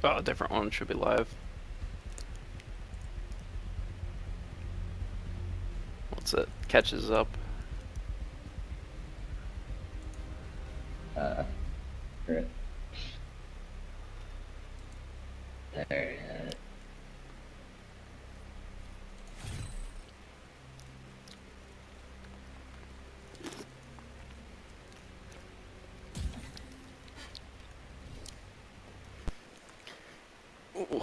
Oh, a different one should be live. Once it catches up. Right. There, Ooh.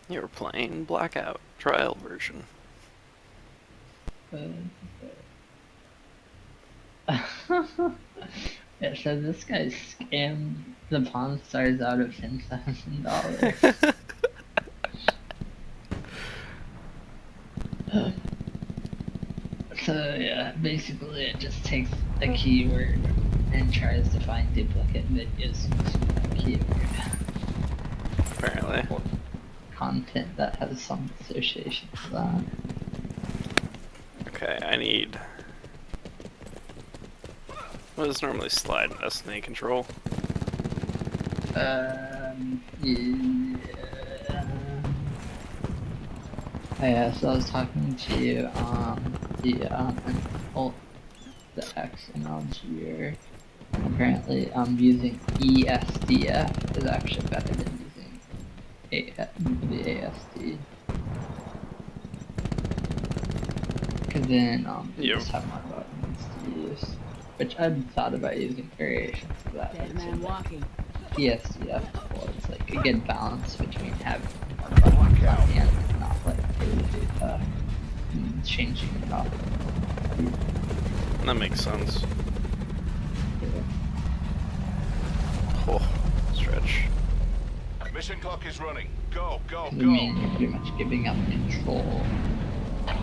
You were playing Blackout trial version. Yeah, so this guy scammed the Pawn Stars out of $10,000. So yeah, basically it just takes a keyword and tries to find duplicate videos using that keyword. Apparently. Or content that has some association to that. Okay, I need... What does normally slide in Destiny control? Yeah, so I was talking to the X analogy here. Apparently, using ESDF is actually better than using the ASD. Because then you just have more buttons to use. Which I've thought about using variations of that. Dead man walking. ESDF was like a good balance between having more buttons on hand and not like changing it off. That makes sense. Oh, stretch. Mission clock is running. Go, go, I go. mean, you're pretty much giving up control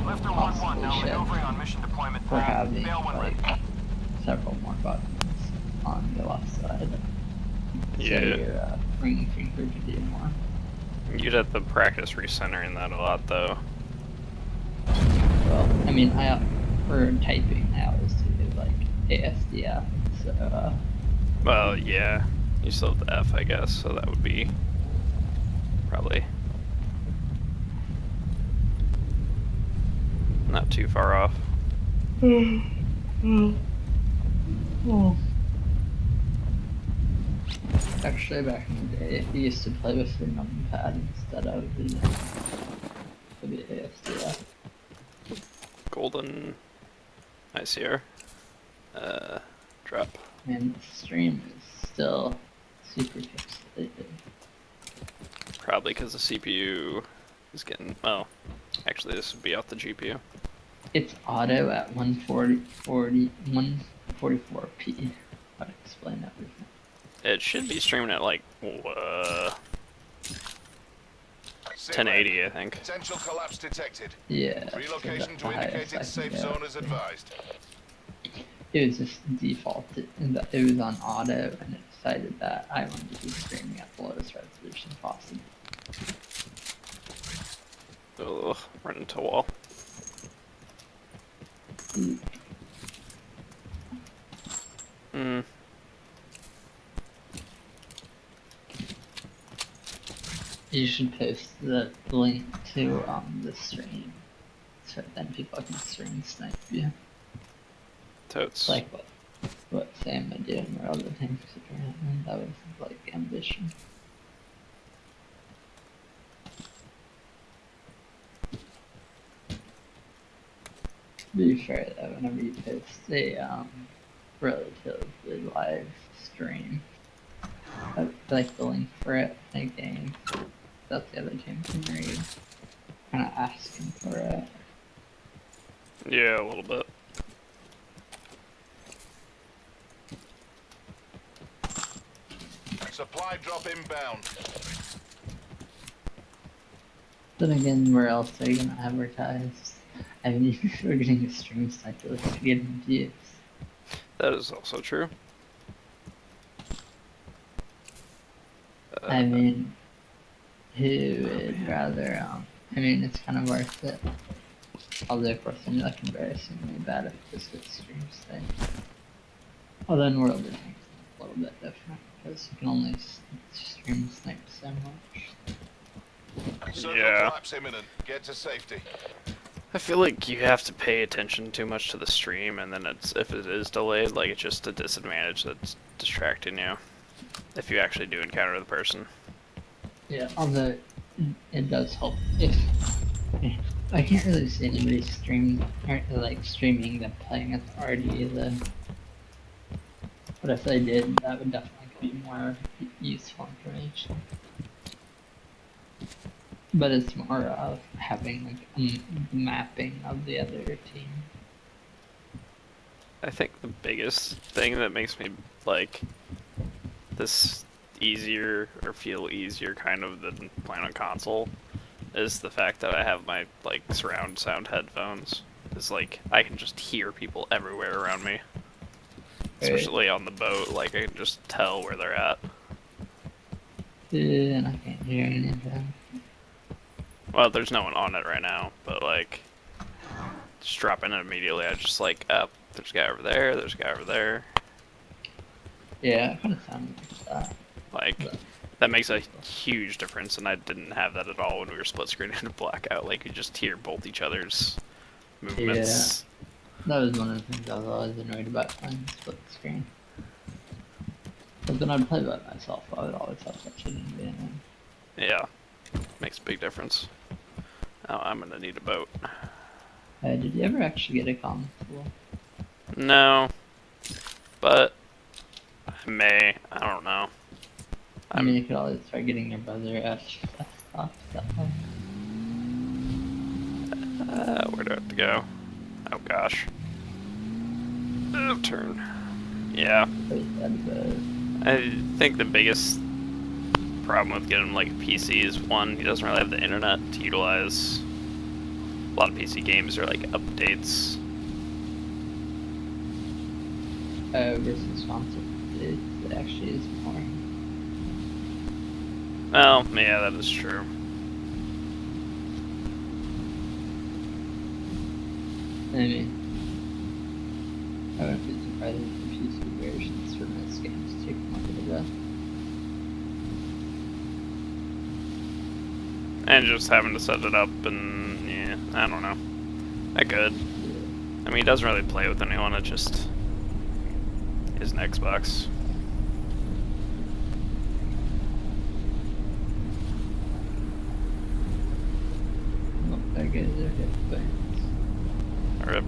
Lifter 1-1 now maneuvering on mission deployment for path. having Fail when like ready. several more buttons on the left side. Yeah. So you're bringing finger to do more. You'd have to practice recentering that a lot, though. Well, I mean, for typing, I always do like ASDF, so Well, yeah. You still have the F, I guess, so that would be... probably... not too far off. Actually, back in the day, you used to play with the numpad instead of the ASDF. Golden ICR. Drop. And the stream is still super pixelated. Probably because the CPU is getting... well, actually this would be off the GPU. It's auto at 144p. How to explain everything. It should be streaming at like... 1080, I think. Potential collapse detected. Yeah. Relocation so to that's the indicated highest I safe can go. zone is advised. It was just defaulted, and it was on auto, and it decided that I wanted to be streaming at the lowest resolution possible. Ugh, run into a wall. Hmm. You should post the link to the stream, so then people can stream snipe you. Totes. Like what Sam would do in World of Tanks apparently. That was like ambition. To be fair though, whenever you post a relatively live stream, like the link for it in a game that the other team can read, kinda asking for it. Yeah, a little bit. Supply drop inbound. Then again, where else are you gonna advertise? I mean, if you're getting a stream site to get views. That is also true. I mean, who would rather, I mean, it's kind of worth it. although of course I'm like embarrassingly bad at this with stream snake. Although in World of Tanks it's a little bit different because you can only stream snipe so much. Circle Yeah. collapse imminent. Get to safety. I feel like you have to pay attention too much to the stream, and then if it is delayed, like it's just a disadvantage that's distracting you. If you actually do encounter the person. Yeah, although it does help if I can't really see anybody stream or like streaming them playing at the RD either. But if they did, that would definitely be more useful information. But it's more of having like a mapping of the other team. I think the biggest thing that makes me like this easier or feel easier kind of than playing on console is the fact that I have my like surround sound headphones. It's like I can just hear people everywhere around me. Especially on the boat, like I can just tell where they're at. And I can't hear any of them. Well, there's no one on it right now, but like just dropping it immediately, I just like up. There's a guy over there. There's a guy over there. Yeah, it kind of sounds like that. Like But that makes a huge difference, and I didn't have that at all when we were split screening in blackout. Like you just hear both each other's movements. that was one of the things I was always annoyed about playing split screen. But then I'd play by myself, I would always have such an advantage. Yeah, makes a big difference. Oh, I'm gonna need a boat. Did you ever actually get a console? No, but I may. I don't know. I mean, you could always try getting your brother a desktop stuff. Where do I have to go? Oh gosh. Turn. Yeah. I think the biggest problem with getting like a PC is one, he doesn't really have the internet to utilize. A lot of PC games are like updates. Versus console, it actually is more. Well, yeah, that is true. I mean, I wouldn't be surprised if the PC versions for most games take more of a And just having to set it up and, yeah, I don't know. I could. I mean, he doesn't really play with anyone, it just is an Xbox. Not that good as their headphones. Rip.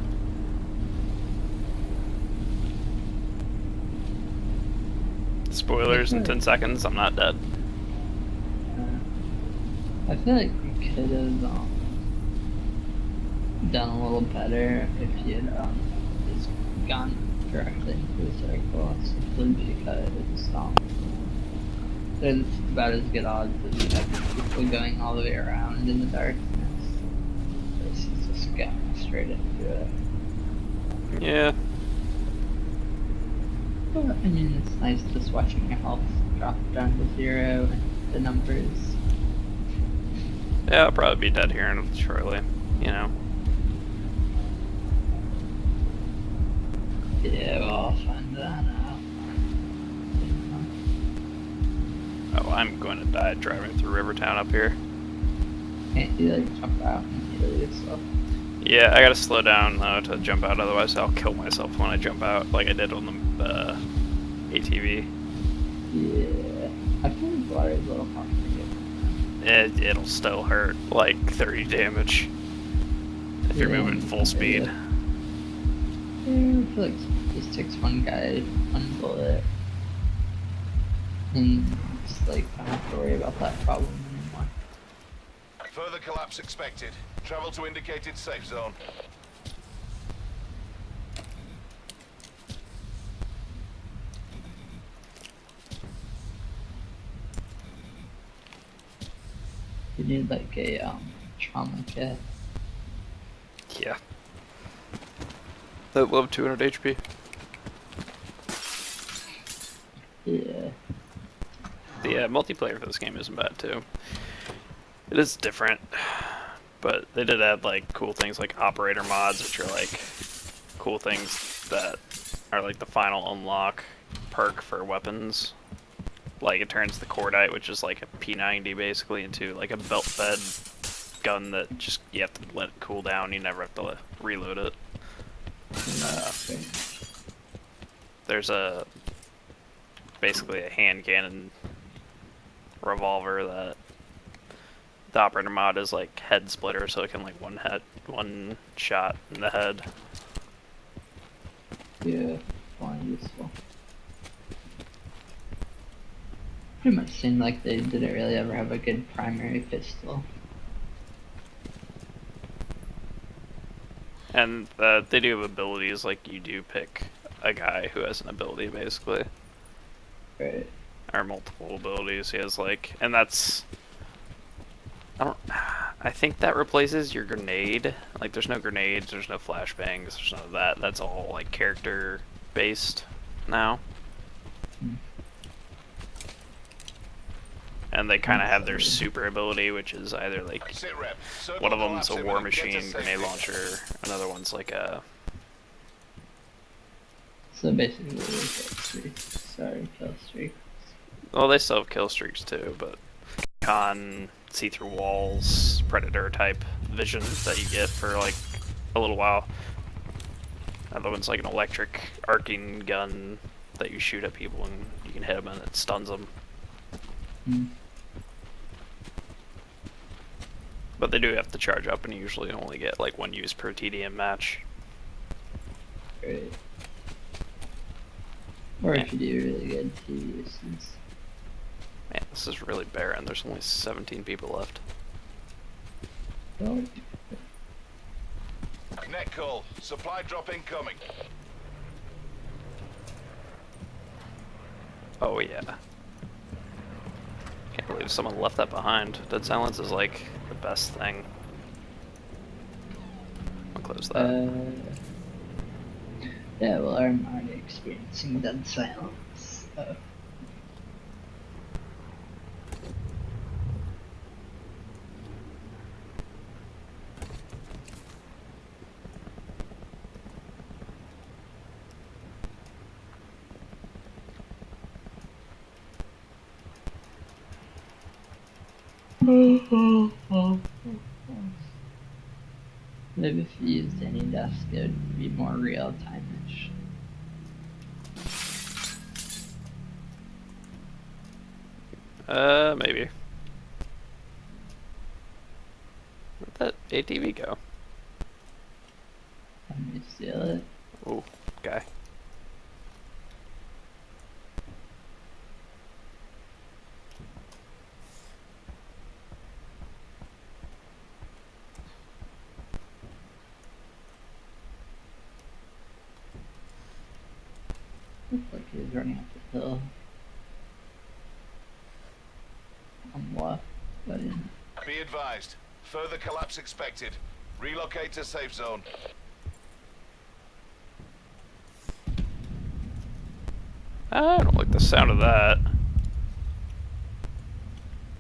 Spoilers in 10 seconds, I'm not dead. I feel like we could have done a little better if you had just gone directly into the circle, simply because there's about as good odds as you have people going all the way around in the darkness versus just going straight into it. Yeah. But, I mean, it's nice just watching your health drop down to 0 and the numbers. Yeah, I'll probably be dead here shortly, you know. Yeah, well, I'll find that out. Oh, I'm going to die driving through Rivertown up here. Can't you like jump out and heal yourself? Yeah, I gotta slow down though to jump out, otherwise I'll kill myself when I jump out, like I did on the ATV. Yeah, I feel like water is a little hard to get. It'll still hurt, like 30 damage if you're moving full speed. Yeah, I feel like it just takes one guy, one bullet, and just like I don't have to worry about that problem anymore. Further collapse expected. Travel to indicated safe zone. You need like a trauma kit. Yeah. That love 200 HP. Yeah. The multiplayer for this game isn't bad too. It is different, But they did add like cool things like operator mods, which are like cool things that are like the final unlock perk for weapons. Like it turns the cordite, which is like a P90 basically, into like a belt fed gun that just you have to let it cool down. You never have to reload it. There's basically a hand cannon revolver that the operator mod is like head splitter, so it can like one shot in the head. Yeah, fine, useful. Pretty much seemed like they didn't really ever have a good primary pistol. And they do have abilities, like you do pick a guy who has an ability basically. Right. Or multiple abilities. He has like, and that's, I think that replaces your grenade. Like there's no grenades, there's no flashbangs, there's none of that. That's all like character based now. And they kind of have their super ability, which is either like, Sit rep. Circle one of them's collapse a imminent. war Get to machine safety. grenade launcher, another one's like a, So basically, kill streak. Sorry, kill streak. well they still have kill streaks too, but con, see through walls, predator type vision that you get for like a little while. Another one's like an electric arcing gun that you shoot at people and you can hit them and it stuns them. But they do have to charge up and you usually only get like one use per TDM match. Great. Or if you do really good uses. Man, this is really barren. There's only 17 people left. Oh, Net call. Supply drop incoming. Oh yeah. Can't believe someone left that behind. Dead silence is like the best thing. I'll close that. Yeah, well, I'm already experiencing dead silence. So. Maybe if you used any desk, it would be more real time-ish. Maybe. Where'd that ATV go? Let me steal it. Ooh, guy. Looks like he was running up the hill. On the left, but in. Be advised. Further collapse expected. Relocate to safe zone. I don't like the sound of that.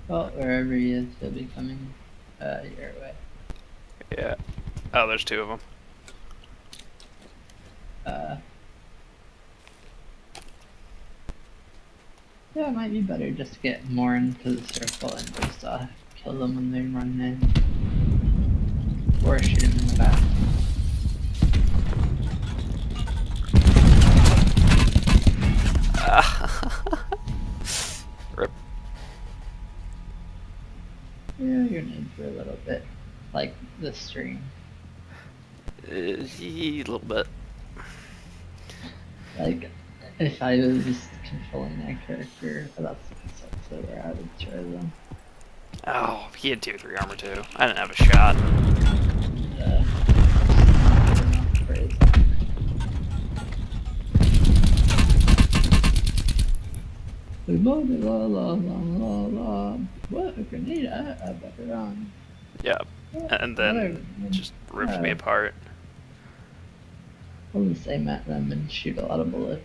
Well, wherever he is, he'll be coming your way. Yeah. Oh, there's two of them. Yeah, it might be better just to get more into the circle and just kill them when they run in. Or shoot them in the back. Rip. Yeah, you're in for a little bit. Like the stream. A little bit. Like, if I was just controlling that character, that's the where I would try them. Oh, he had tier 3 armor too. I didn't have a shot. What a grenade! I better run. Yeah. And then just ripped me apart. I'll just aim at them and shoot a lot of bullets.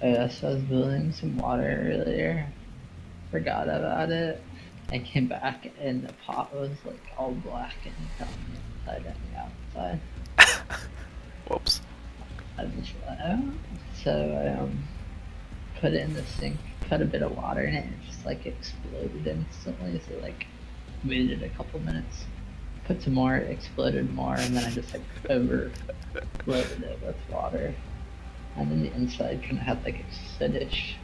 So I was building some water earlier. forgot about it. I came back and the pot was like all black and on the inside and the outside. Whoops. I was just like, oh. So I put it in the sink, put a bit of water in it, and it just like exploded instantly. So like waited a couple minutes, put some more, it exploded more, and then I just like overloaded it with water. And then the inside kind of had like a acidish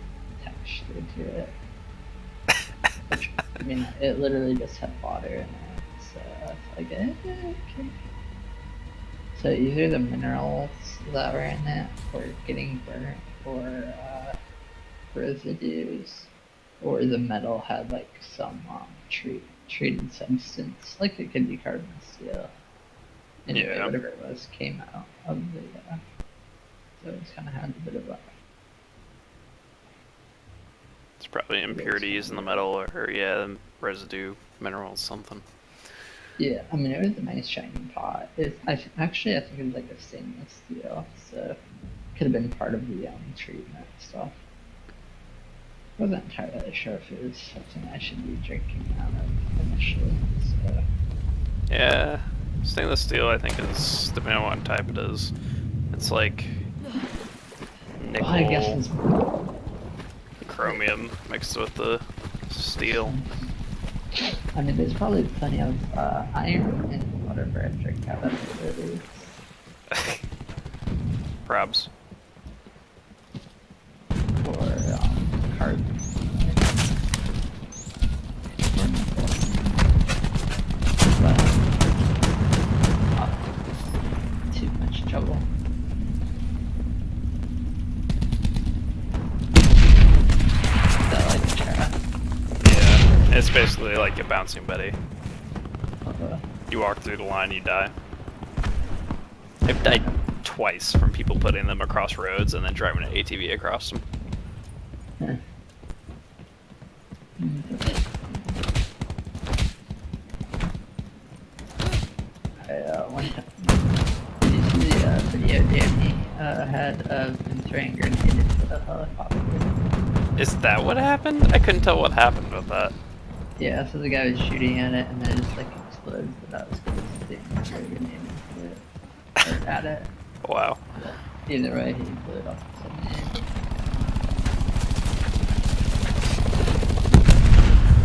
texture to it. Which, I mean, it literally just had water in it. So it's like, okay. So either the minerals that were in it were getting burnt, or residues, or the metal had like some treated substance, like it could be carbon steel. Anyway, Yeah. whatever it was came out of the. So it's kind of had a bit of a. It's probably impurities in the metal, or yeah, residue minerals, something. Yeah, I mean, it was a nice shiny pot. I think it was like a stainless steel, so it could have been part of the treatment stuff. Wasn't entirely sure if it was something I should be drinking out of initially. So. Yeah, stainless steel I think is, depending on what type it is, it's like nickel, Well, I guess it's chromium mixed with the steel. I mean, there's probably plenty of iron in whatever I drink out of it is. Probs. Or carbon. But too much trouble. Is that like a trap? Yeah, it's basically like a bouncing Betty. You walk through the line, you die. I've died twice from people putting them across roads and then driving an ATV across them. Huh. One time, did you see the video Danny had of him throwing a grenade into a helicopter? Is that what happened? I couldn't tell what happened with that. Yeah, so the guy was shooting at it and then it just like explodes, but that was because Danny threw a grenade into it. Or at it. Wow. But either way, he blew it off something.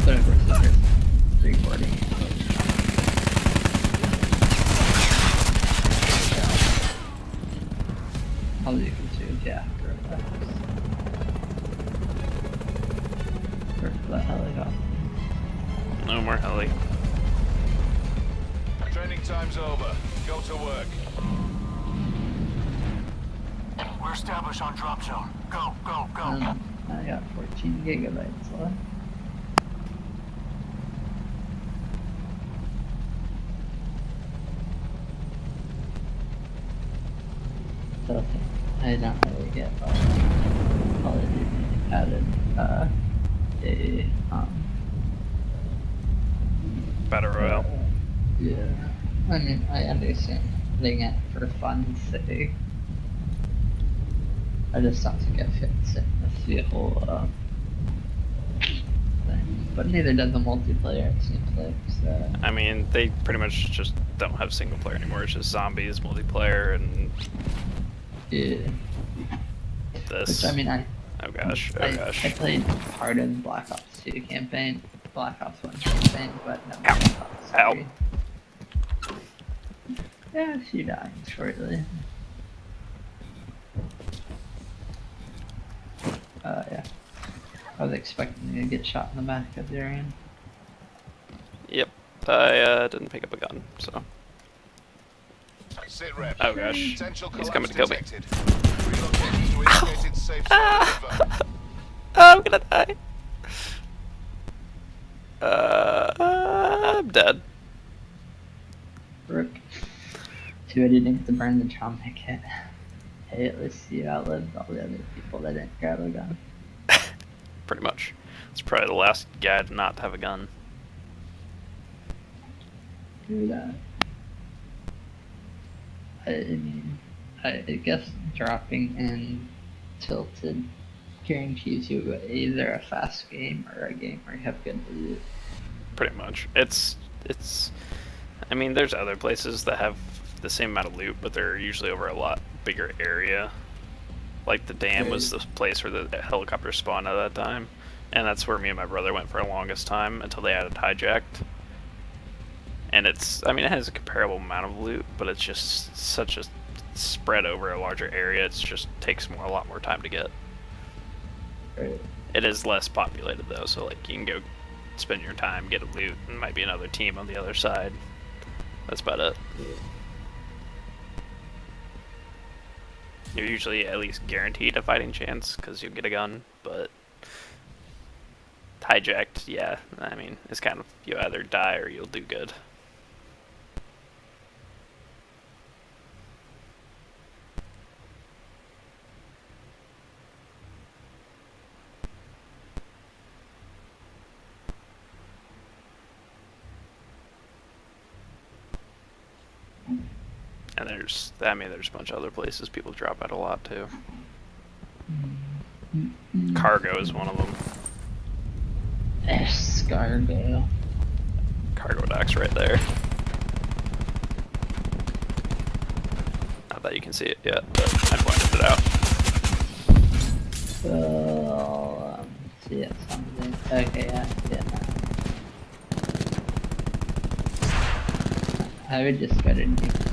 But of course, it's recording. I'll do YouTube, yeah, after effects. For that helicopter. No more heli. Training time's over. Go to work. We're established on drop zone. Go, go, go. I got 14 gigabytes left. So I don't really get Call of Duty added a Battle Royale. yeah. I mean, I understand putting it for fun's sake. I just don't think it fits in with the whole thing. But neither does the multiplayer, it seems like, so. I mean, they pretty much just don't have single player anymore. It's just zombies, multiplayer, and Yeah. this. Which, I mean, Oh gosh, oh I gosh. played part of the Black Ops 2 campaign, Black Ops 1 campaign, but no Ow. Black Ops 3. Ow. Yeah, she died shortly. Yeah. I was expecting you to get shot in the back of the area. Yep, I didn't pick up a gun, so. Sit rep. Oh gosh, Potential he's collapse coming to kill me. detected. Relocating to indicated safe zone. Over. Oh, I'm gonna die. I'm dead. Rip. Too bad you didn't get to burn the trauma kit. Hey, at least you outlived all the other people that didn't grab a gun. Pretty much. It's probably the last guy to not have a gun. Do that. I mean, I guess dropping in tilted guarantees you either a fast game or a game where you have good loot. Pretty much. It's. I mean, there's other places that have the same amount of loot, but they're usually over a lot bigger area. Like the dam was the place where the helicopter spawned at that time, and that's where me and my brother went for the longest time until they added hijacked. And it's, I mean, it has a comparable amount of loot, but it's just such a spread over a larger area. It just takes a lot more time to get. Right. It is less populated though, so like you can go spend your time, get a loot, and might be another team on the other side. That's about it. You're usually at least guaranteed a fighting chance because you'll get a gun, but hijacked, yeah, I mean, it's kind of, you either die or you'll do good. And there's, I mean, there's a bunch of other places people drop out a lot too. Cargo is one of them. Escargot. Cargo dock's right there. Not that you can see it yet, but I pointed it out. So, see it something. Okay, yeah, I would just go to Newtown.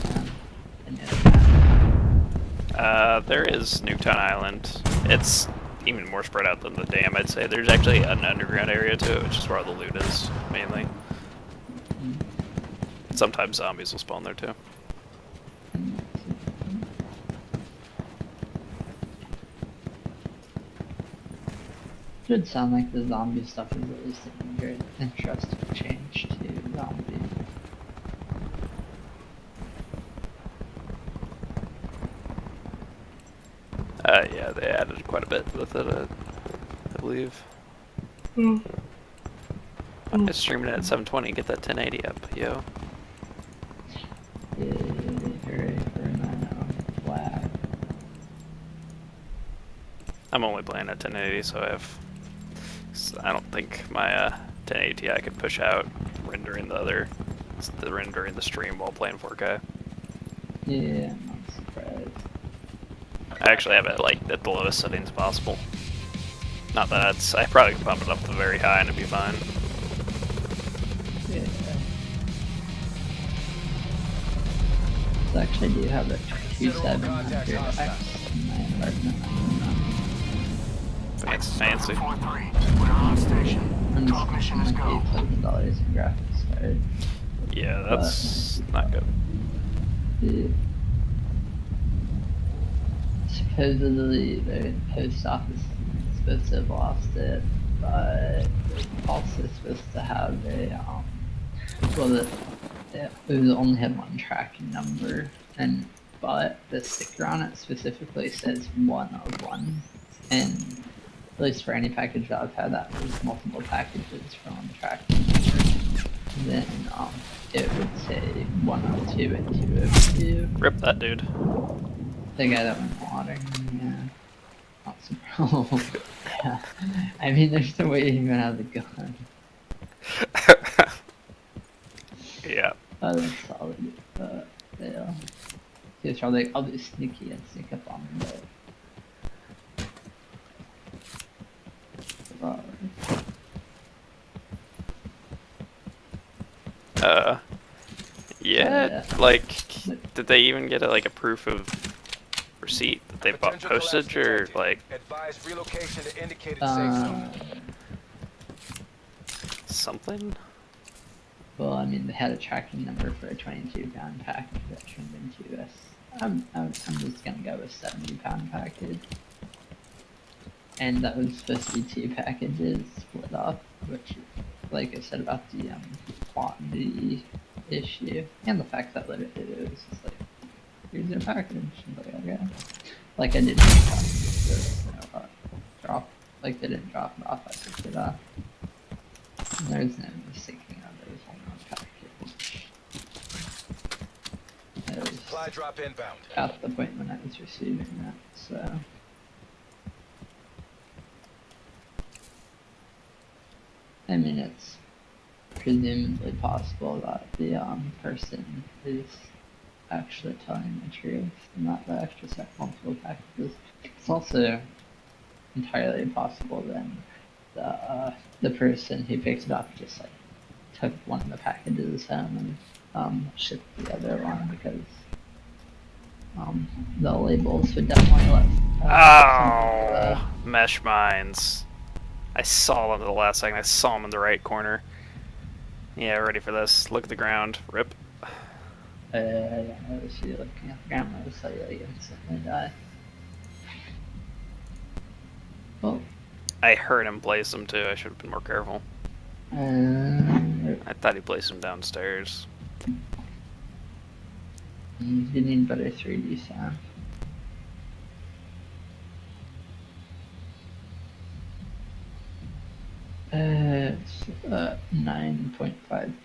There is Nuketown Island. It's even more spread out than the dam, I'd say. There's actually an underground area to it, which is where all the loot is, mainly. Sometimes zombies will spawn there too. Should sound like the zombie stuff is at least a very interesting change to zombies. Yeah, they added quite a bit with it, I believe. I'm streaming it at 720, get that 1080 up, yo. Yeah, hooray for 9 flat. I'm only playing at 1080, so I don't think my 1080 Ti could push out rendering rendering the stream while playing 4K. Yeah, I'm not surprised. I actually have it like at the lowest settings possible. Not that I probably could bump it up to very high and it'd be fine. Yeah. So actually, I do have a 2700X in my apartment. Fancy. 4-3. We're on station. I'm Top mission is like go. $8,000 in graphics card. Yeah, that's not good. Yeah. Supposedly the post office is supposed to have lost it, but also supposed to have a well, it only had one tracking number, but the sticker on it specifically says 1 of 1, and at least for any package that I've had that was multiple packages for one tracking number, then it would say 102 and 202. Rip that dude. The guy that went water, yeah. Not so problem. Yeah. I mean, there's no way you even have the gun. Yeah. Oh, that's solid. Yeah. He's probably, I'll be sneaky and sneak up on him, but... Yeah, like, did they even get like a proof of receipt that they bought Potential postage, or collapse like Advise relocation to indicated safe zone. something? Well, I mean, they had a tracking number for a 22-pound package that turned into a... I'm just gonna go with 70-pound package. And that was supposed to be 2 packages split up, which, like I said about the quantity issue, and the fact that literally it was just like, here's your package, and like, okay. Like I didn't drop, like they didn't drop it off, I picked it up. And there's no mistaking of it was only one package. It was Supply drop inbound. at the point when I was receiving that, so. presumably possible that the person is actually telling the truth and that the extra set multiple packages. It's also entirely possible then the person who picked it up just like took one of the packages home and shipped the other one because the labels would definitely let Oh, mesh mines. I saw them at the last second. I saw them in the right corner. Yeah, ready for this. Look at the ground. Rip. yeah, I was looking at the camera so you instantly die. Well, I heard him place them too. I should have been more careful. I thought he placed them downstairs. you need better 3D sound. It's 9.5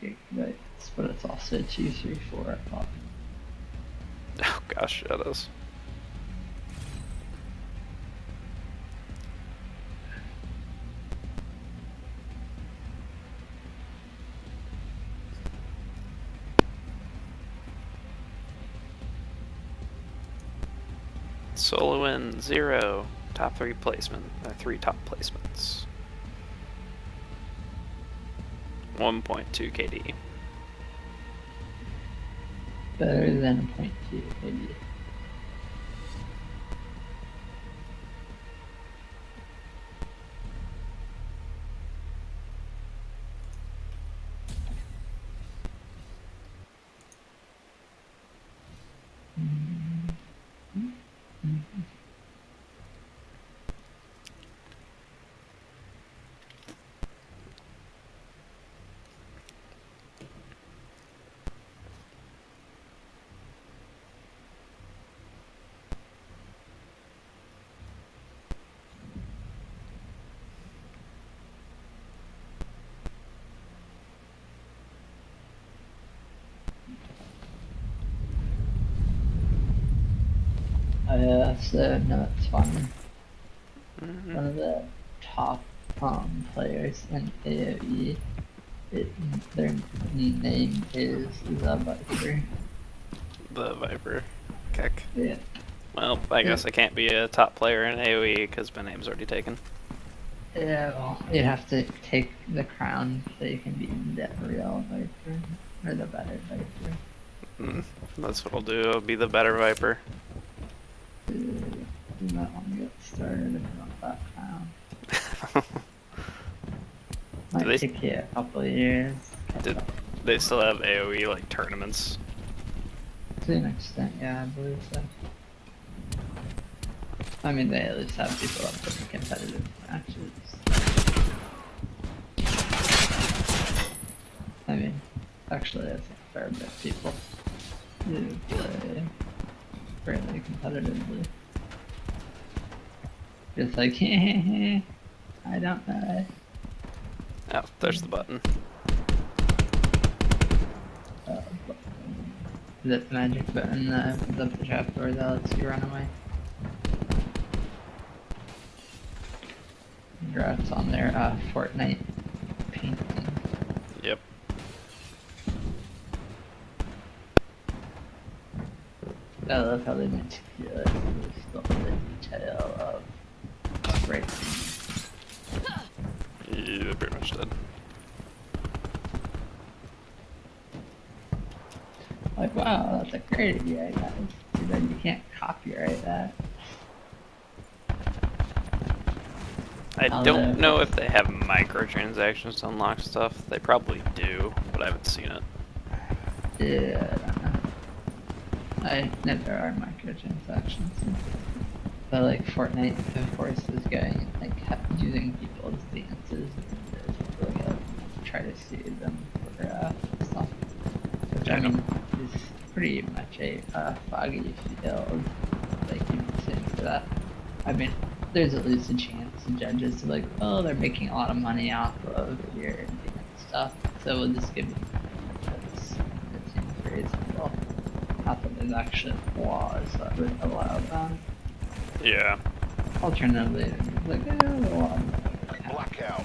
gigabytes, but it's also 234 up. Oh gosh, yeah, it is. Solo win 0. Top 3 placement. 3 top placements. 1.2 KD. Better than a 0.2 KD. So no, it's fun. One of the top players in AoE, their name is the Viper. The Viper. Kick. Yeah. Well, I guess I can't be a top player in AoE because my name's already taken. Yeah, well, you have to take the crown so you can be the real Viper, or the better Viper. That's what I'll do. I'll be the better Viper. You might want to get started if you want that crown. Might take you a couple of years. Did they still have AoE like tournaments? To an extent, yeah, I believe so. I mean, they at least have people up for competitive matches. I mean, actually, I think a fair bit of people do play fairly competitively. Just like, I don't know. Oh, there's the button. Is it the magic button that opens up the trapdoor that lets you run away? Congrats on their Fortnite painting. Yep. I love how they meticulously stole the detail of breaking. Yeah, pretty much did. Like, wow, that's a great idea, guys. Too bad you can't copyright that. I don't know if they have microtransactions to unlock stuff. They probably do, but I haven't seen it. Yeah, I don't know. I know there are microtransactions. But like Fortnite, of course, is going like using people's dances to like try to sue them for stuff. Which I mean is pretty much a foggy field. Like you can sue for that. I mean, there's at least a chance the judges are like, oh, they're making a lot of money off of your stuff, so we'll just give you because it seems reasonable. Not that there's actually laws that would allow that. Yeah. Alternatively, like, the law. Blackout.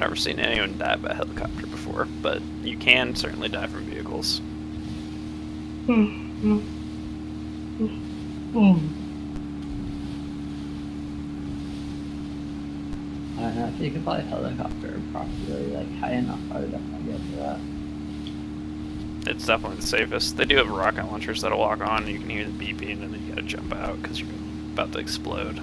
never seen anyone die by helicopter before, but you can certainly die from vehicles. I don't know if you could fly a helicopter properly, like high enough, I would definitely go for that. It's definitely the safest. They do have rocket launchers that'll walk on, and you can hear the beeping, and then you gotta jump out because you're about to explode.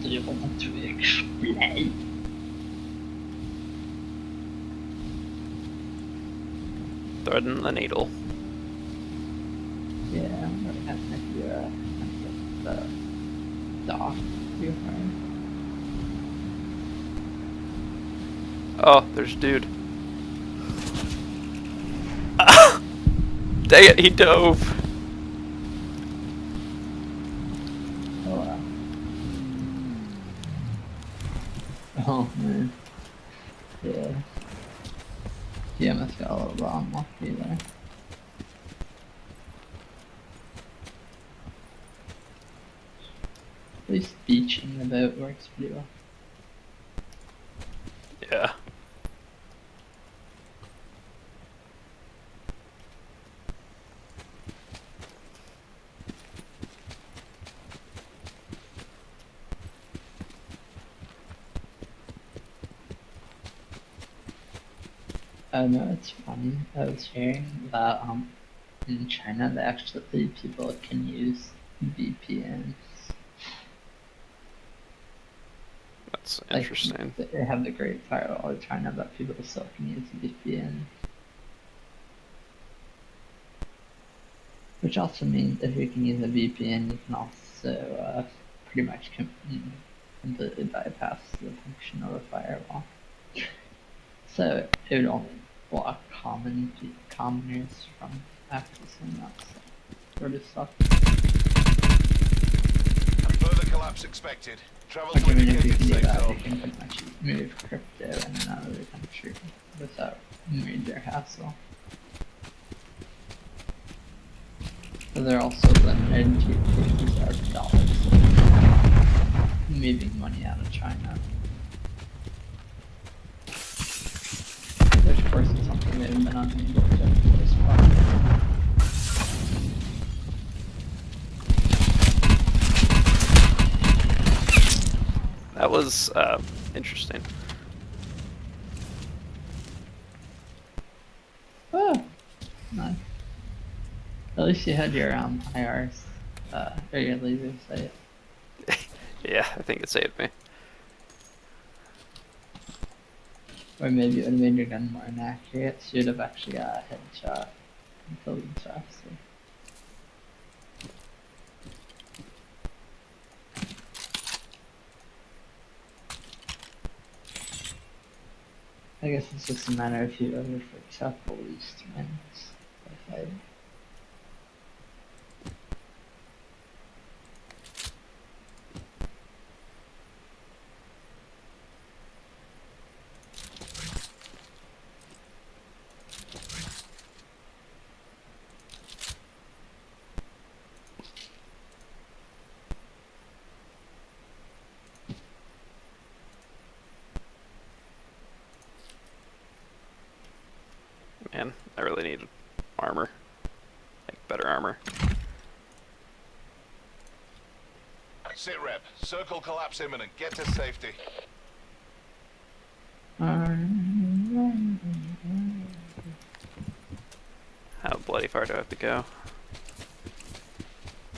Do you want to explain? Threading the needle. Yeah, I'm really having if you're the dock too hard. Oh, there's a dude. Dang it, he dove. Oh wow. Oh man. Yeah. Yeah, must got a little bit unlucky there. At least beaching the boat works pretty well. Yeah. Oh no, it's funny. I was hearing that in China they actually people can use VPNs. That's Like, interesting. they have the Great Firewall of China, but people still can use VPN. Which also means if you can use a VPN, you can also pretty much completely bypass the function of a firewall. So it would only block commoners from accessing that sort of stuff. Further collapse expected. Travel Like, to I mean, if you indicated can do safe that, you zone. can pretty much move crypto in and out of the country without major hassle. But they're also limited to $50,000 moving money out of China. Which, of course, is something they've been unable to this far. That was interesting. Oh, nice. At least you had your IRs, or your laser sight. Yeah, I think it saved me. Or maybe it would have made your gun more inaccurate, so you'd have actually got a headshot and killed them faster. I guess it's just a matter of whoever freaks out the least wins the fight. Man, I really need armor. Like, better armor. Sit rep. Circle collapse imminent. Get to safety. How bloody far do I have to go?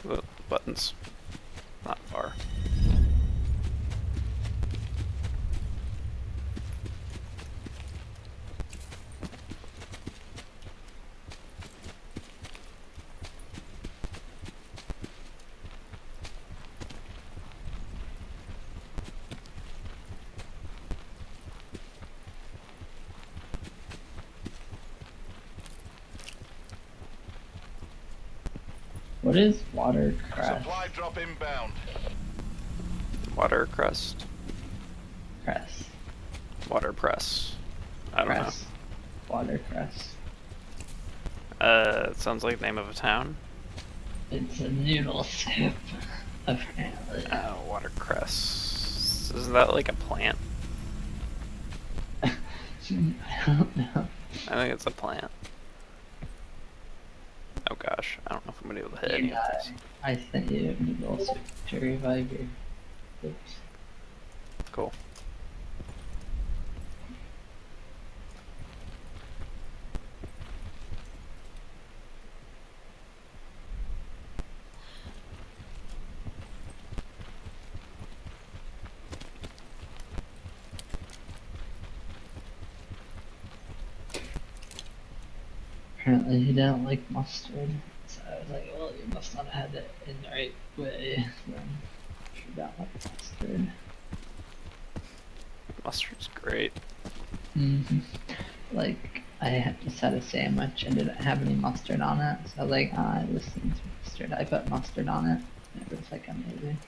Whoa, buttons. Not far. What is watercress? Supply drop inbound. Water crust. Waterpress. I don't Cress. Watercress. know. It sounds like the name of a town. It's a noodle soup, apparently. Watercress. Isn't that like a plant? I don't know. I think it's a plant. Oh gosh, I don't know if I'm gonna be able to hit any of Yeah, these. I sent you a noodle soup to revive your oops. Cool. Apparently he didn't like mustard. So I was like, well, you must not have had it in the right way. Then you don't like mustard. Mustard's great. Like, just had a sandwich and didn't have any mustard on it. So I was like, ah, this needs mustard. I put mustard on it. And it was like amazing.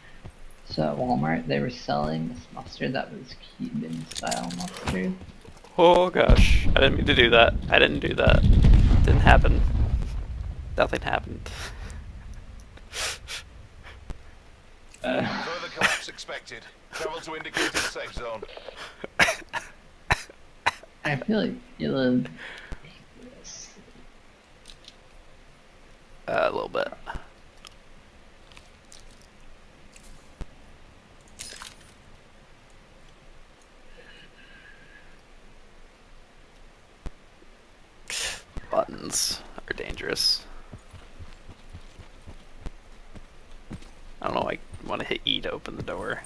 So at Walmart, they were selling this mustard that was Cuban style mustard. Oh gosh, I didn't mean to do that. I didn't do that. Didn't happen. Nothing happened. Further collapse expected. Travel to indicated safe zone. I feel like you live dangerous. A little bit. Buttons are dangerous. I don't know, I want to hit E to open the door.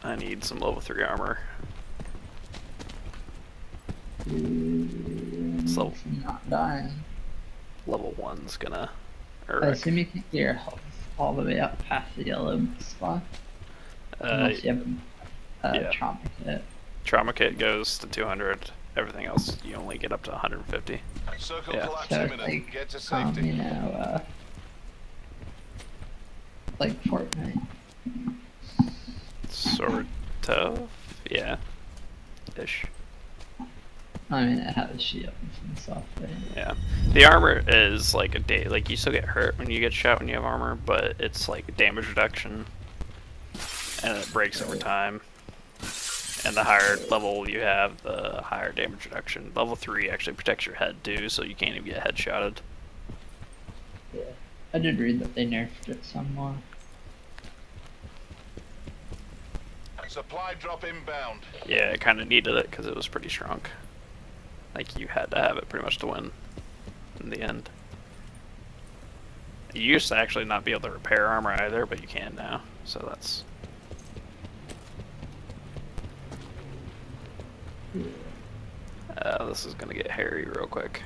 I need some level 3 armor. So I'm not dying. level 1's gonna... I Or, assume you can get your health all the way up past the yellow spot. Unless you have a yeah. trauma kit. Trauma kit goes to 200. Everything else you only get up to 150. Circle Yeah. collapse So it's imminent. like, Get to safety. you know, like Fortnite. Sort of, yeah, ish. I mean, it has shields and stuff, but Yeah, the armor is like like you still get hurt when you get shot when you have armor, but it's like damage reduction, and it breaks over time. And the higher level you have, the higher damage reduction. Level 3 actually protects your head too, so you can't even get headshotted. yeah. I did read that they nerfed it some more. Supply drop inbound. Yeah, it kind of needed it because it was pretty strong. Like you had to have it pretty much to win in the end. You used to actually not be able to repair armor either, but you can now, so that's... this is gonna get hairy real quick.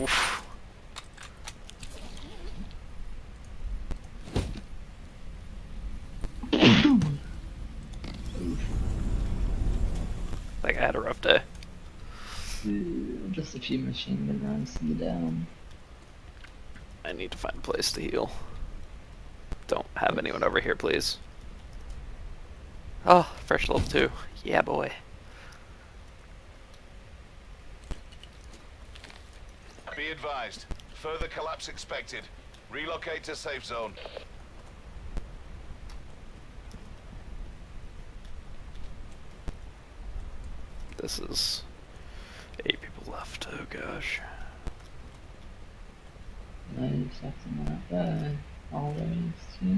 Oof. Like I had a rough day. Just a few machine gun runs to the down. I need to find a place to heal. Don't have anyone over here, please. Oh, fresh level 2. Yeah, boy. Be advised. Further collapse expected. Relocate to safe zone. This is 8 people left. Oh gosh. Nice, that's not bad. Always too.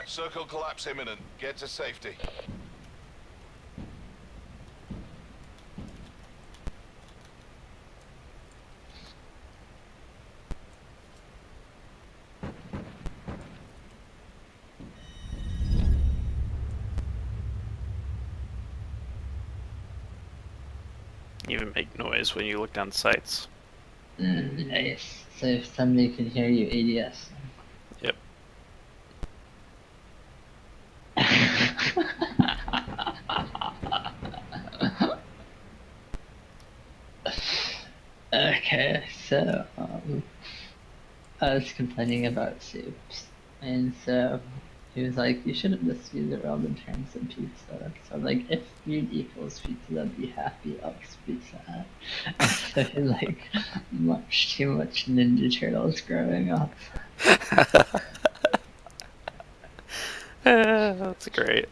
Circle collapse imminent. Get to safety. You even make noise when you look down sights. Nice. So if somebody can hear you, ADS. Yep. Okay, so I was complaining about soups, and so he was like, "You shouldn't just use the world in terms of pizza." So I'm like, if food equals pizza, I'd be happy. I'll just pizza. And so he like much too much Ninja Turtles growing up. That's great.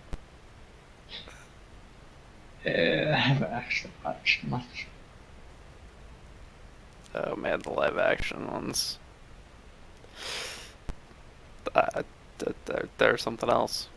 I haven't actually watched much. Oh man, the live action ones. They're something else.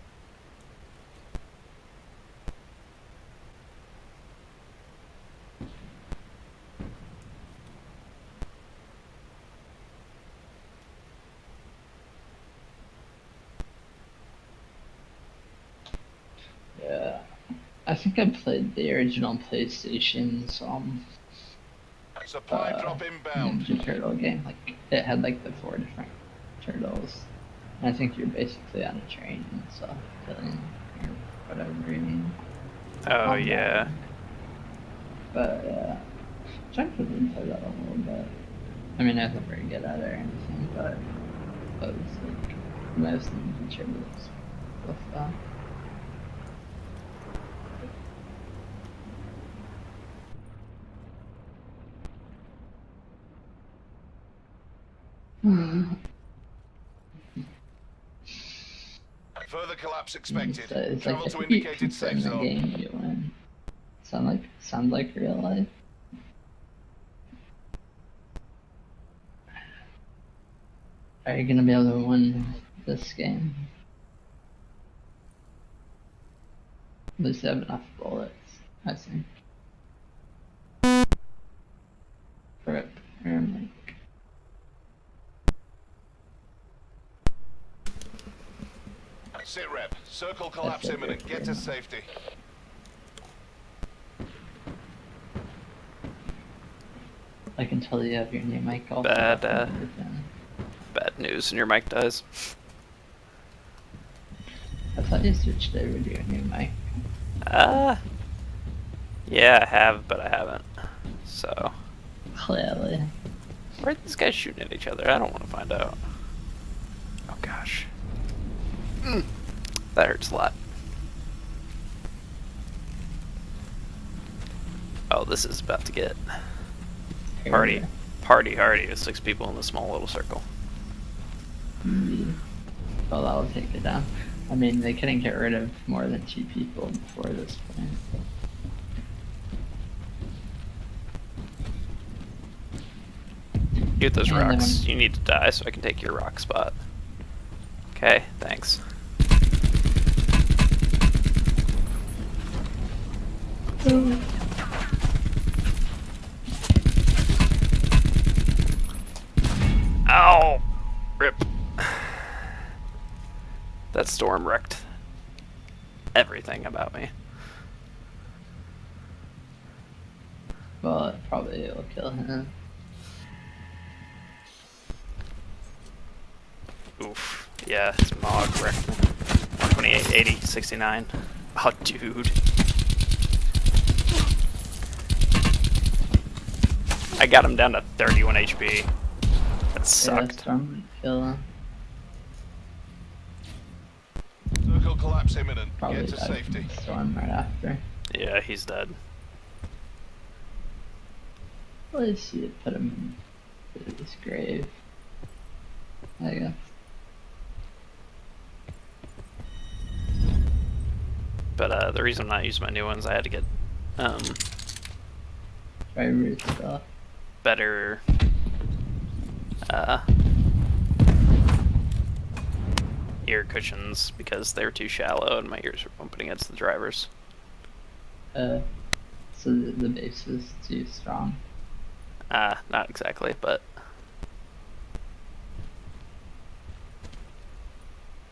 Yeah, I think I played the original PlayStation's Supply drop inbound. Ninja Turtle game. Like it had like the 4 different turtles. And I think you're basically on a train and stuff, killing or whatever you mean. Oh yeah. But yeah, trying to play that a little bit. I mean, I wasn't very good at it or anything, but it was like most Ninja Turtles with that. Further collapse expected. So it's Travel like to if you indicated safe confirm the zone. game, you win. Sound like real life. Are you gonna be able to win this game? At least have enough bullets, I think. Rip. Like, Sit rep. Circle collapse That's it, imminent. Get to safety. I can tell you have your new mic all Bad, set up and everything. Bad news, and your mic dies. I thought you switched over to your new mic. Yeah, I have, but I haven't. So, Clearly. why are these guys shooting at each other? I don't want to find out. Oh gosh. That hurts a lot. Oh, this is about to get party hardy with 6 people in a small little circle. Well, that'll take it down. I mean, they couldn't get rid of more than 2 people before this point. Get those And then rocks. You need to die so I can take your rock spot. Okay, thanks. Ow! Rip. That storm wrecked everything about me. Well, it probably will kill him. Oof. Yeah, Smog wrecked me. 128, 80, 69. Oh, dude. I got him down to 31 HP. That Yeah, sucked. storm might kill him. Circle collapse imminent. Probably Get to died from safety. the storm right after. Yeah, he's dead. At least you put him in his grave, I guess. But the reason I'm not using my new ones, I had to get Try root stuff. better ear cushions because they were too shallow and my ears were bumping against the drivers. So the base was too strong. Not exactly, but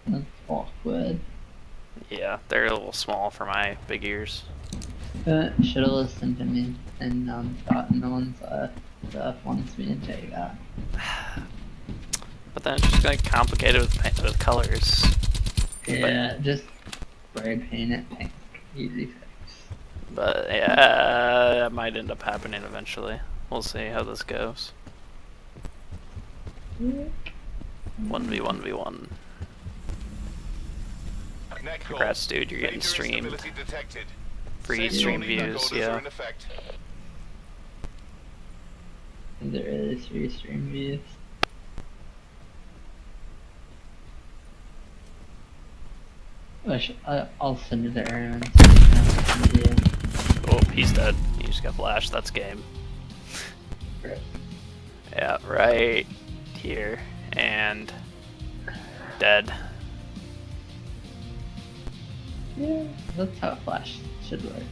That's awkward. yeah, they're a little small for my big ears. Should have listened to me and gotten the ones the ones me and Jay got. But then it's just like complicated with colors. Yeah, just spray paint it pink. Easy fix. But yeah, that might end up happening eventually. We'll see how this goes. 1v1v1. Net call. Congrats, dude, you're getting Data streamed. instability detected. Free Safe stream zoning views, orders are yeah. in effect. Is it really 3 stream views? I'll send it to Aaron. Yeah. Oh, he's dead. He just got flashed. That's game. Right. Yeah, right here. And dead. Yeah, that's how Flash should work.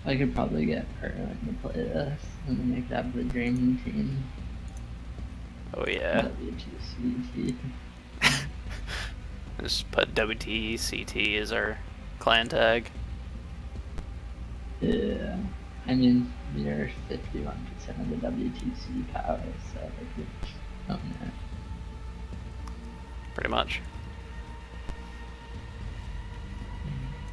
I could probably get Perlin to play this and then make that the dream team. Oh yeah. WTCT. Just put WTCT as our clan tag. Yeah. I mean, you're 51% of the WTC power, so like you're on there. Pretty much.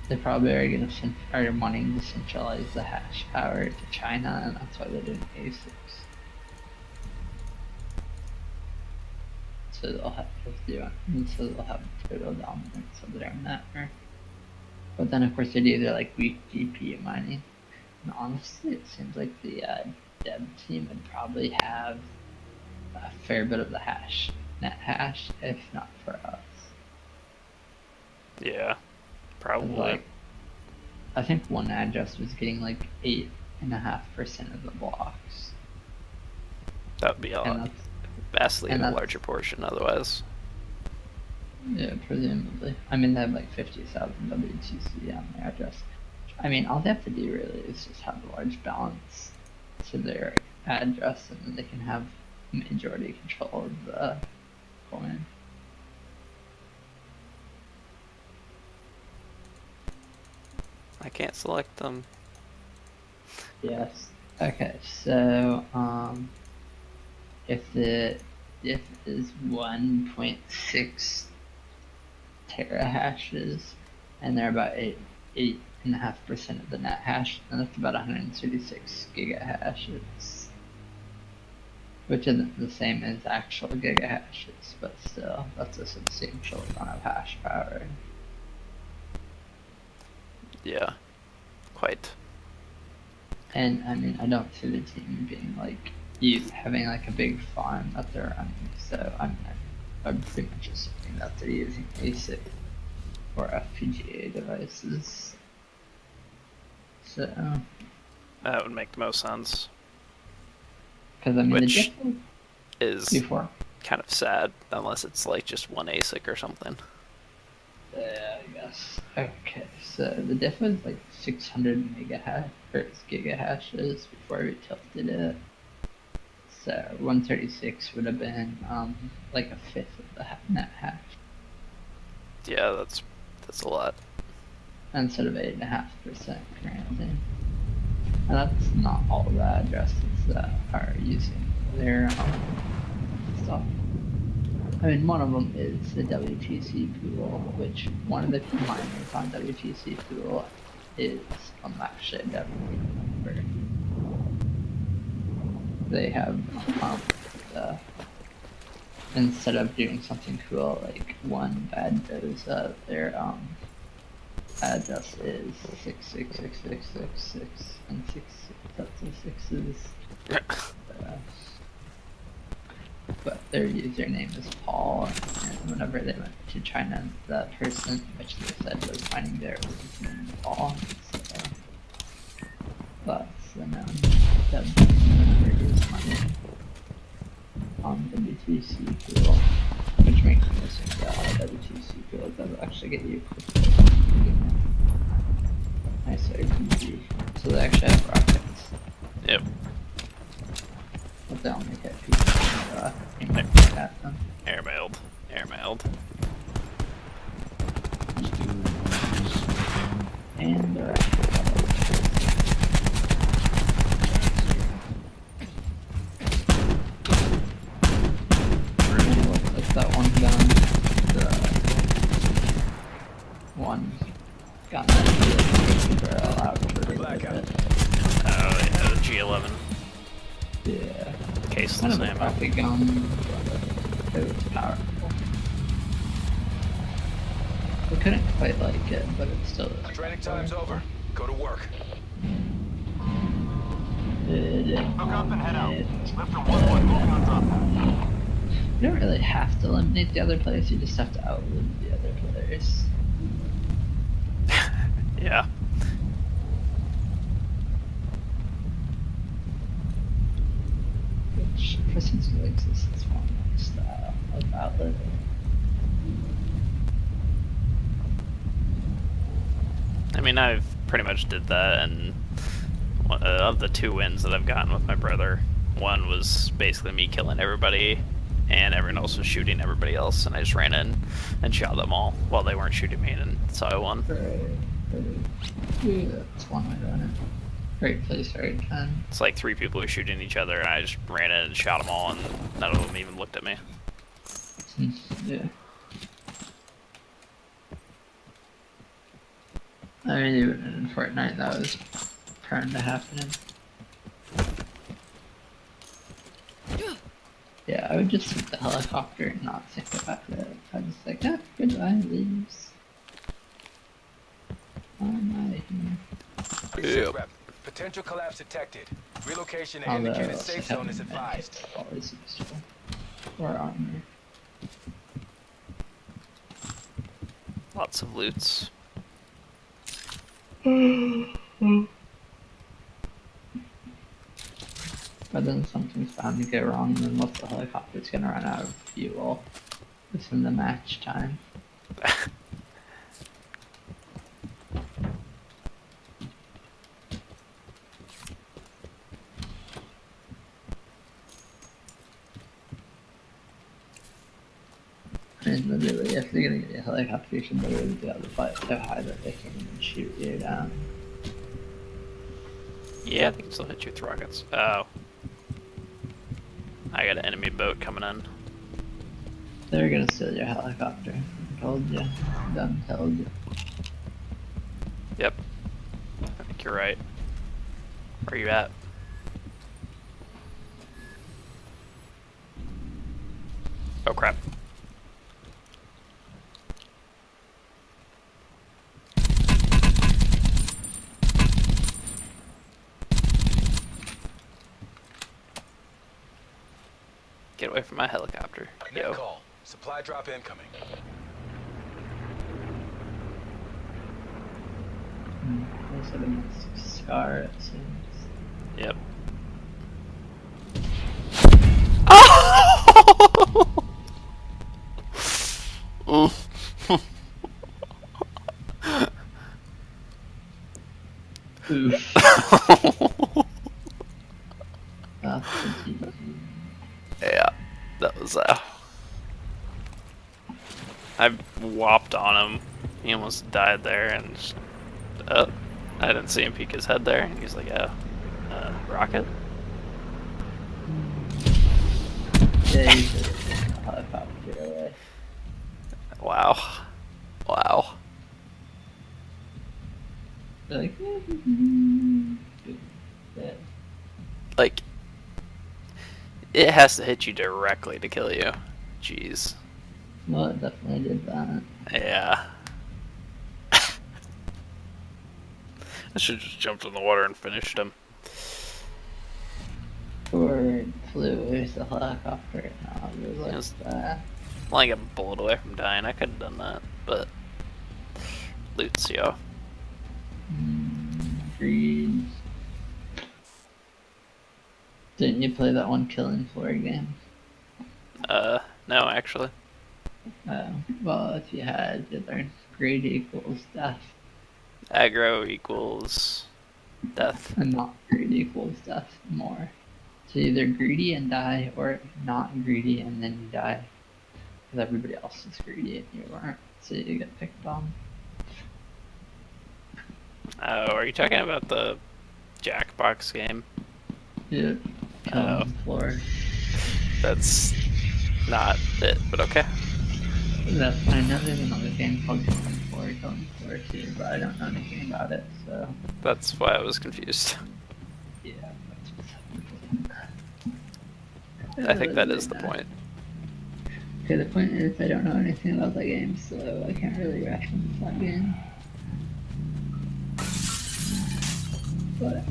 They probably are gonna are wanting to centralize the hash power to China, and that's why they're doing ASICs. So they'll have 51, and so they'll have total dominance of their network. But then of course they do their like weak GPU mining. And honestly, it seems like the dev team would probably have a fair bit of the net hash, if not for us. Yeah. Probably. Like, I think one address was getting like 8.5% of the blocks. That would be And vastly and a that's- larger portion otherwise. Yeah, presumably. I mean, they have like 50,000 WTC on their address. I mean, all they have to do really is just have a large balance to their address, and then they can have majority control of the coin. I can't select them. Yes. Okay, so if it is 1.6 terahashes, and they're about 8.5% of the net hash, and that's about 136 gigahashes, which isn't the same as actual gigahashes, but still, that's a substantial amount of hash power. Yeah. Quite. And I mean, I don't see the team being like having like a big farm that they're running. So I'm pretty much assuming that they're using ASIC or FPGA devices. So, That would make the most sense. because I mean, Which the is before. kind of sad, unless it's like just one ASIC or something. Yeah, I guess. Okay, so the diff was like 600 gigahashes before we tilted it. So 136 would have been like a fifth of the net hash Yeah, that's a lot. instead of 8.5% currently. And that's not all the addresses that are using their stuff. I mean, one of them is the WTC pool, which one of the few miners on WTC pool is actually a WTC member. They have instead of doing something cool like one bad doza, their address is 6666666 and 6 sets of 6s. But their username is Paul, and whenever they went to China, the person which they said was finding there was named Paul. So that's the known whenever he was finding on WTC pool, which makes me assume that WTC pool does actually get you nice RPG. So they actually have rockets. Yep. But they only hit people aiming at them. Airmailed. Airmailed. And they're actually that one gun, the one gun that they're allowed to Blackout. it. Oh yeah, the G11. Yeah. Caseless Kind of a ammo. crappy gun, but it was powerful. I couldn't quite like it, but it still is. Training time's over. Go to work. Hook up and head out. Lifter 1-1 moving on top. You don't really have to eliminate the other players, you just have to outlive the other players. Yeah. Which, for sensible exists, is one style of outlet. I mean, I've pretty much did that, and of the 2 wins that I've gotten with my brother, one was basically me killing everybody, and everyone else was shooting everybody else, and I just ran in and shot them all while they weren't shooting me, and so I won. Yeah, that's one way to run it. Great place, right time. It's like 3 people were shooting each other, and I just ran in and shot them all, and none of them even looked at me. Yeah. I mean, even in Fortnite, that was prone to happening. Yeah, I would just take the helicopter and not think about it. I was just like, goodbye, leaves. I'm out of here. Yep. Rep. Potential collapse detected. Relocation and Although, indicated safe zone is having advised. medkits always useful. Or armor. Lots of loots. But then something's bound to go wrong, and then what the helicopter's gonna run out of fuel within the match time. I mean, literally, if they're gonna get a helicopter, you should literally be able to fly so high that they can even shoot you down. Yeah, they can still hit you with rockets. Oh. I got an enemy boat coming in. They're gonna steal your helicopter. I told you. Done told you. Yep. I think you're right. Where are you at? Oh crap. Get away from my helicopter. Net Yo. call. Supply drop incoming. There's a domestic scar, it seems. Yep. That's the GG. Yeah, that was I whopped on him. He almost died there, and just, I didn't see him peek his head there. And he's like, "Oh, rocket." Yeah, you should have a helicopter away. Wow, wow. They're like, yeah. Like, it has to hit you directly to kill you. Jeez. Well, it definitely did that. Yeah. I should just jumped in the water and finished him. Or flew with the helicopter. No, it was like Yes. that. Like a bullet away from dying. I could have done that, but loot's yo. Greed. Didn't you play that one killing floor game? No, actually. Well, if you had, you learned greed equals death, Aggro equals death. and not greed equals death more. So either greedy and die, or not greedy and then you die. Because everybody else is greedy and you weren't, so you get picked on. Oh, are you talking about the Jackbox game? Yeah. Killing floor. That's not it, but okay. That's I know there's another game called Killing Floor too, but I don't know anything about it, so That's why I was confused. yeah. That's what's I think that is the point. Okay, the point is I don't know anything about that game, so I can't really reference that game. But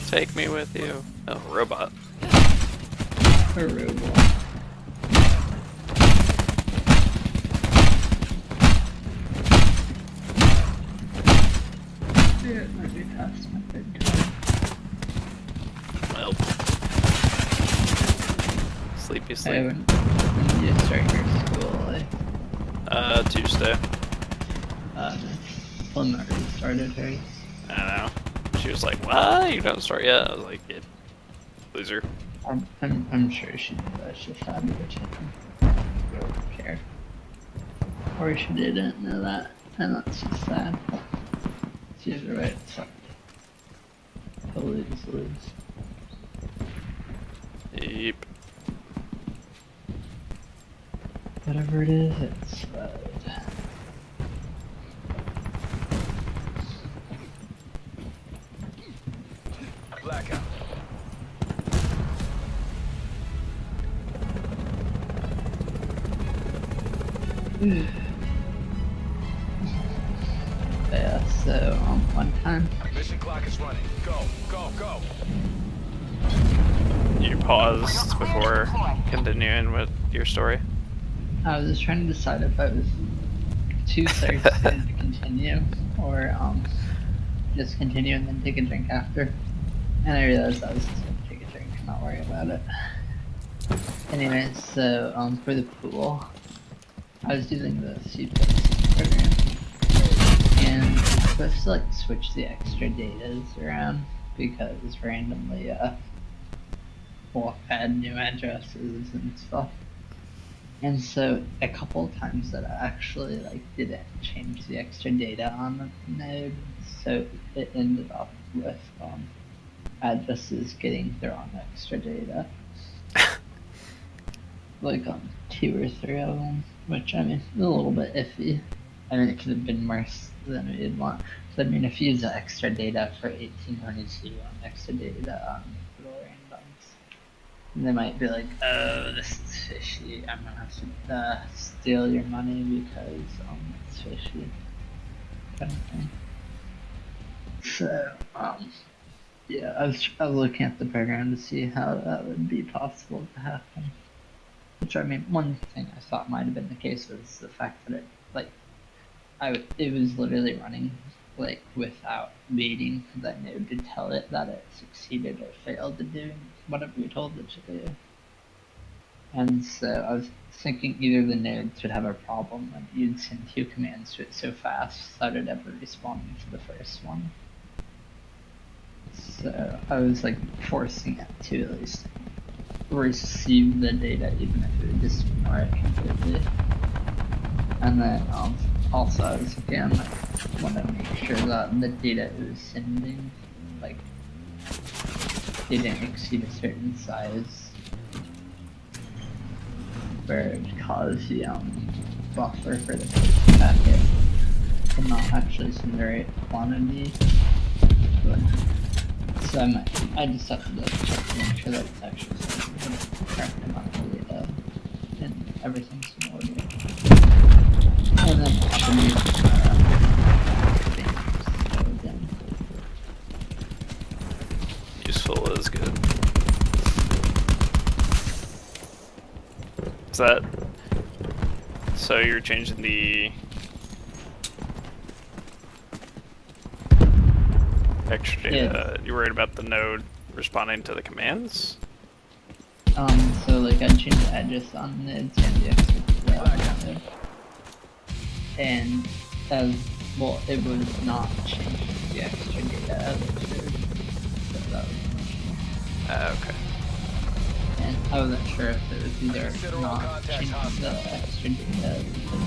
Take me with you. Oh, robot. a robot. Yeah, it might be past my bedtime. Well. Sleepy I sleep. haven't. When did you start your school? Tuesday. Plum already started hers. I don't know. She was like, "What? You don't start yet?" I was like, yeah, "Loser." I'm sure she knew that she had it. I don't care. Or she didn't know that, and that's just sad. She's right, so. Lose. Yep. Whatever it is, it's bad. Blackout. Yeah, so one time Mission clock is running. Go, go, go. You paused before continuing with your story. I was just trying to decide if I was too thirsty to continue or just continue and then take a drink after. And I realized I was just gonna take a drink and not worry about it. Anyway, so for the pool, I was using the C++ program, and it's supposed to like switch the extra datas around because randomly we'll add new addresses and stuff. And so a couple of times that I actually like didn't change the extra data on the node, so it ended up with addresses getting their own extra data. Like 2 or 3 of them, which I mean, a little bit iffy. I mean, it could have been worse than we'd want. So I mean, if you use the extra data for 1822 on extra data on little randoms, they might be like, oh, this is fishy. I'm gonna have to steal your money because it's fishy, kind of thing. So yeah, I was looking at the program to see how that would be possible to happen. Which I mean, one thing I thought might have been the case was the fact that it was literally running like without waiting for that node to tell it that it succeeded or failed to do whatever we told it to do. And so I was thinking either the nodes would have a problem and you'd send 2 commands to it so fast that it ever responded to the first one. So I was like forcing it to at least receive the data, even if it would just ignore it completely. And then also I was again like want to make sure that the data it was sending like didn't exceed a certain size, where it would cause the buffer for the first packet to not actually send the right quantity. But, so I just have to check to make sure that it's actually sending the correct amount of data and everything's in order. And then it should be so again. Useful is good. Is that so? You're changing the extra data. Yeah. You're worried about the node responding to the commands? So like I changed the address on the GTX node, and as well, it was not changing the extra data as it should. So that was an issue. Okay. And I wasn't sure if it was either not changing the extra data because it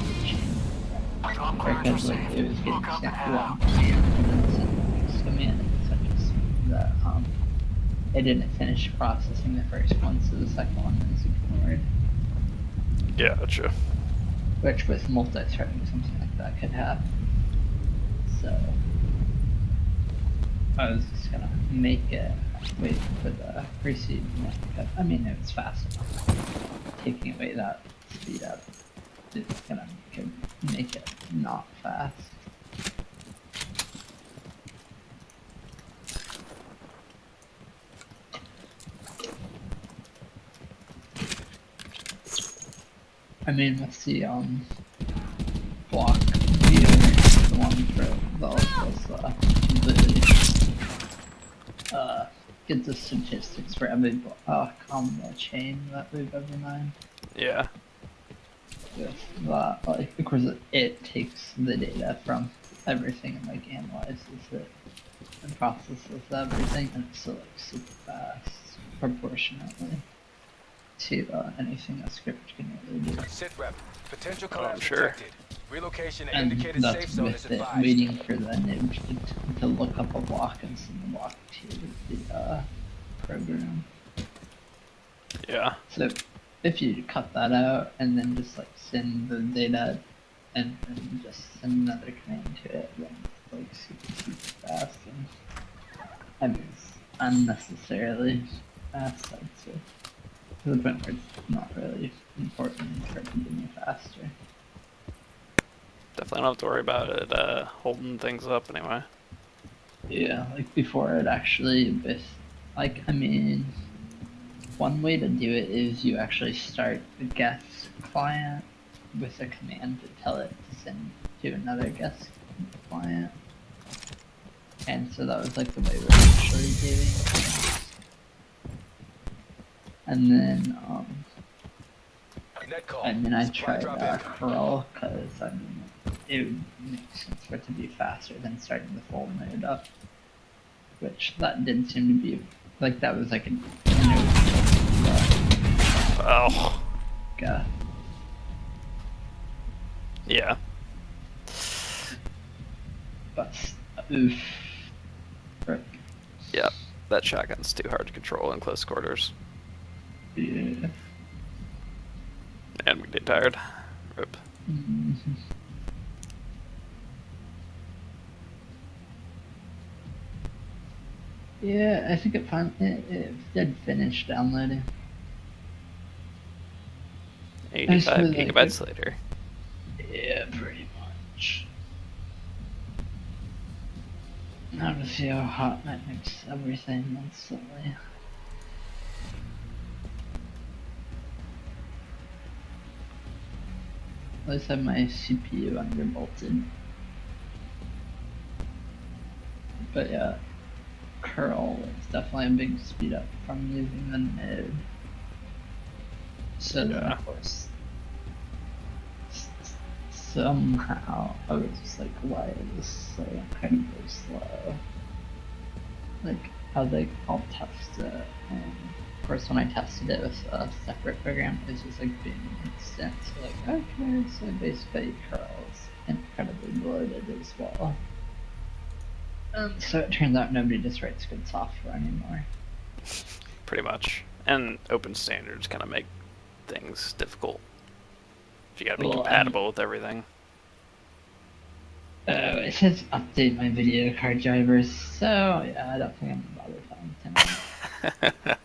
was changing, or because like it was getting sent one command and then sent the next command in such a speed that it didn't finish processing the first one, so the second one was ignored. Yeah, gotcha. Which with multi-threading, something like that could happen. So I was just gonna make it wait for the receive. I mean, it was fast enough. Taking away that speed up is gonna make it not fast. I mean, with the block view, the one for the get the statistics for every combo chain that we've ever mined. Yeah. With that, like, of course, it takes the data from everything and like analyzes it and processes everything, and it's still like super fast proportionately to anything a script can really do. Sit rep. Potential Oh, I'm collapse sure. detected. Relocation to And indicated safe that's zone is with it advised. waiting for the node to look up a block and send the block to the program. Yeah. So if you cut that out and then just like send the data and just send another command to it, then it's like super fast, and I mean it's unnecessarily fast, I'd say. To the point where it's not really important for it to be faster. Definitely don't have to worry about it holding things up anyway. Yeah, like before it actually, like, I mean, one way to do it is you actually start the guest client with a command to tell it to send to another guest client. And so that was like the way we're actually doing it. And then, Net call. I mean, I Supply tried drop in. curl, because I mean, it would make sense for it to be faster than starting the full node up. Which that did seem to be, like, that was like a node. Oh. Yeah. But, oof. Frick. Yeah. That shotgun's too hard to control in close quarters. Yeah. And we get tired. Rip. Mhm. Yeah, I think it did finish downloading. 85 suppose I gigabytes could- later. Yeah, pretty much. Now to see how hot that makes everything instantly. At least I have my CPU undervolted. But yeah, curl is definitely a big speed up from using the node. So then Yeah. of course, somehow I was just like, why is this so incredibly slow? like I'll test it. Of course, when I tested it with a separate program, it was just like boom, instant. So like, okay, so basically Curl's incredibly bloated as well. So it turns out nobody just writes good software anymore. Pretty much. And open standards kind of make things difficult. You gotta be Well, compatible with everything. Oh, it says update my video card drivers, so yeah, I don't think I'm gonna bother talking to him.